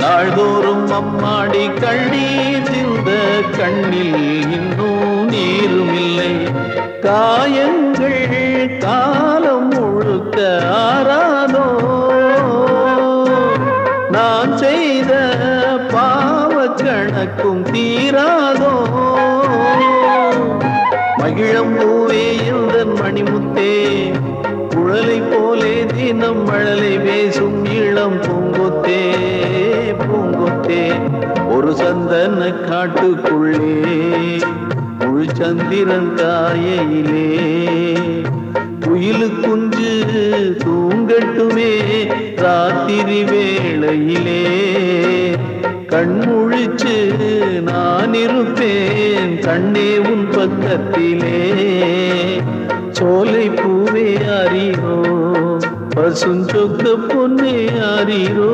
நாள்தோறும் அம்மாடி கண்ணீர் சிந்த கண்ணில் இன்னும் நீரும் இல்லை. காயங்கள் காலம் முழுக்க ஆறாதோ, நான் செய்த பாவ கணக்கும் தீராதோ. மகிழம்பூவே எந்தன் மணிமுத்தே, குழலை போலே தினம் மழலை பேசும் இளம் பூங்கொத்தே பூங்கொத்தே. ஒரு சந்தன காட்டுக்குள்ளே முழு சந்திரன் காயிலே, குயிலு குஞ்சு தூங்கட்டுமே ராத்திரி வேளையிலே. கண்முழிச்சு நான் இருப்பேன் கண்ணே உன் பக்கத்திலே. சோலை பூவே ஆரீரோ, பசுஞ்சொக்க பொன்னே ஆரீரோ.